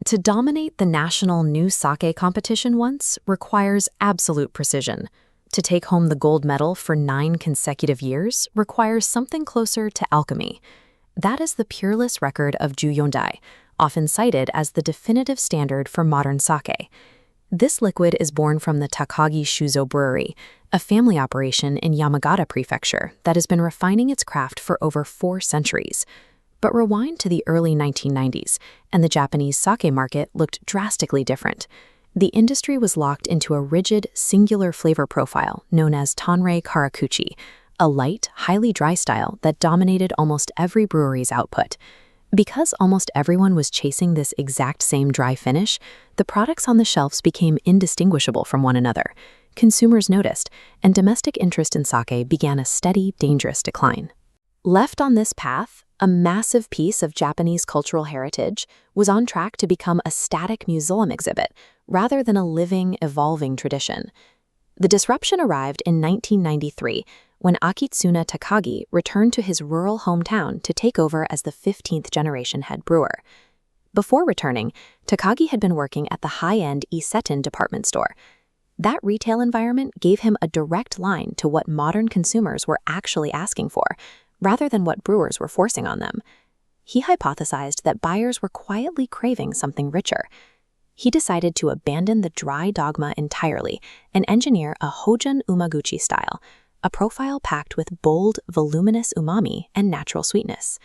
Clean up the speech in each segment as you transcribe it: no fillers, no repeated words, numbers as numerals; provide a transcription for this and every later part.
To dominate the national new sake competition once requires absolute precision. To take home the gold medal for 9 consecutive years requires something closer to alchemy. That is the peerless record of Juyondai, often cited as the definitive standard for modern sake. This liquid is born from the Takagi Shuzo brewery, a family operation in Yamagata Prefecture that has been refining its craft for over 4 centuries. But rewind to the early 1990s, and the Japanese sake market looked drastically different. The industry was locked into a rigid, singular flavor profile known as Tonrei Karakuchi, a light, highly dry style that dominated almost every brewery's output. Because almost everyone was chasing this exact same dry finish, the products on the shelves became indistinguishable from one another. Consumers noticed, and domestic interest in sake began a steady, dangerous decline. Left on this path, a massive piece of Japanese cultural heritage was on track to become a static museum exhibit rather than a living, evolving tradition. The disruption arrived in 1993 when Akitsuna Takagi returned to his rural hometown to take over as the 15th generation head brewer. Before returning, Takagi had been working at the high-end Isetan department store. That retail environment gave him a direct line to what modern consumers were actually asking for, rather than what brewers were forcing on them. He hypothesized that buyers were quietly craving something richer. He decided to abandon the dry dogma entirely and engineer a Hojun Umaguchi style, a profile packed with bold, voluminous umami and natural sweetness.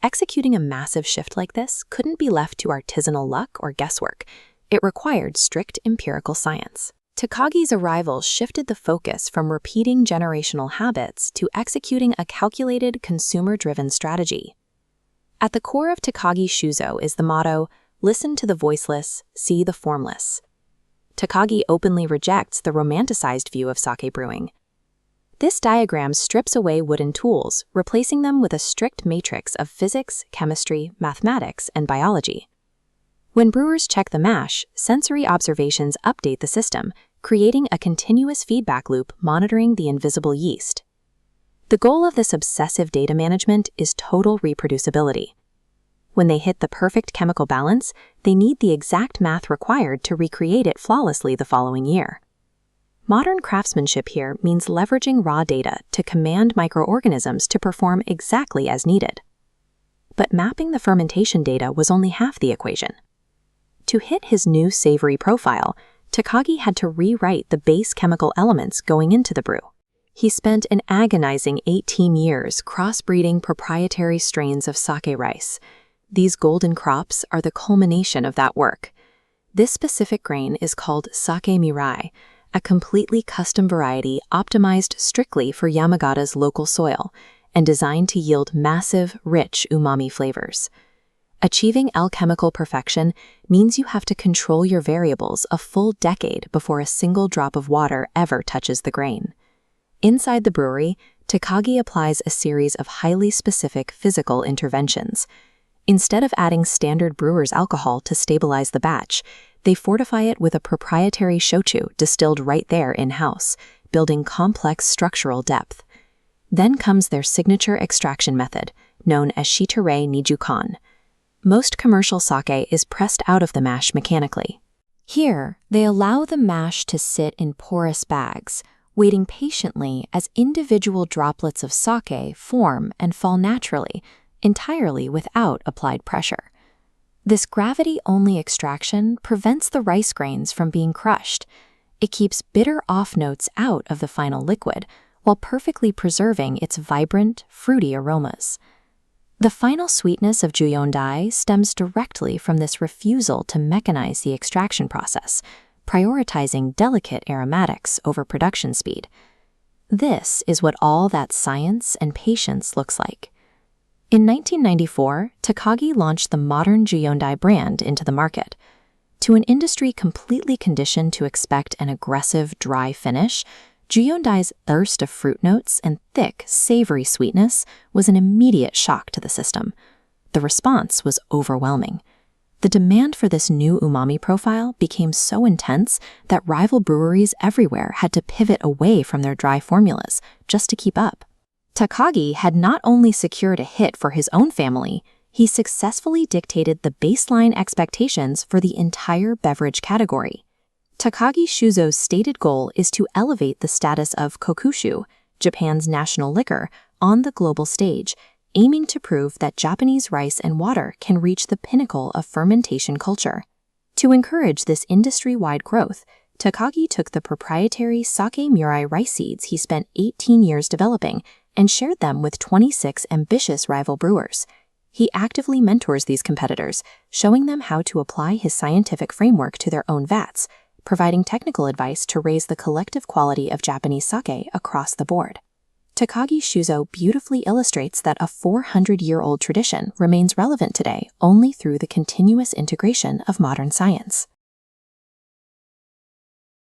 Executing a massive shift like this couldn't be left to artisanal luck or guesswork. It required strict empirical science. Takagi's arrival shifted the focus from repeating generational habits to executing a calculated, consumer-driven strategy. At the core of Takagi Shuzo is the motto, "Listen to the voiceless, see the formless." Takagi openly rejects the romanticized view of sake brewing. This diagram strips away wooden tools, replacing them with a strict matrix of physics, chemistry, mathematics, and biology. When brewers check the mash, sensory observations update the system, creating a continuous feedback loop monitoring the invisible yeast. The goal of this obsessive data management is total reproducibility. When they hit the perfect chemical balance, they need the exact math required to recreate it flawlessly the following year. Modern craftsmanship here means leveraging raw data to command microorganisms to perform exactly as needed. But mapping the fermentation data was only half the equation. To hit his new savory profile, Takagi had to rewrite the base chemical elements going into the brew. He spent an agonizing 18 years crossbreeding proprietary strains of sake rice. These golden crops are the culmination of that work. This specific grain is called sake Mirai, a completely custom variety optimized strictly for Yamagata's local soil and designed to yield massive, rich umami flavors. Achieving alchemical perfection means you have to control your variables a full decade before a single drop of water ever touches the grain. Inside the brewery, Takagi applies a series of highly specific physical interventions. Instead of adding standard brewer's alcohol to stabilize the batch, they fortify it with a proprietary shochu distilled right there in-house, building complex structural depth. Then comes their signature extraction method, known as shitarei nijukan. Most commercial sake is pressed out of the mash mechanically. Here, they allow the mash to sit in porous bags, waiting patiently as individual droplets of sake form and fall naturally, entirely without applied pressure. This gravity-only extraction prevents the rice grains from being crushed. It keeps bitter off notes out of the final liquid, while perfectly preserving its vibrant, fruity aromas. The final sweetness of Juyondai stems directly from this refusal to mechanize the extraction process, prioritizing delicate aromatics over production speed. This is what all that science and patience looks like. In 1994, Takagi launched the modern Juyondai brand into the market. To an industry completely conditioned to expect an aggressive, dry finish, Juyondai's thirst of fruit notes and thick, savory sweetness was an immediate shock to the system. The response was overwhelming. The demand for this new umami profile became so intense that rival breweries everywhere had to pivot away from their dry formulas just to keep up. Takagi had not only secured a hit for his own family, He successfully dictated the baseline expectations for the entire beverage category. Takagi Shuzo's stated goal is to elevate the status of kokushu, Japan's national liquor, on the global stage, aiming to prove that Japanese rice and water can reach the pinnacle of fermentation culture. To encourage this industry-wide growth, Takagi took the proprietary sake Mirai rice seeds he spent 18 years developing and shared them with 26 ambitious rival brewers. He actively mentors these competitors, showing them how to apply his scientific framework to their own vats, providing technical advice to raise the collective quality of Japanese sake across the board. Takagi Shuzo beautifully illustrates that a 400-year-old tradition remains relevant today only through the continuous integration of modern science.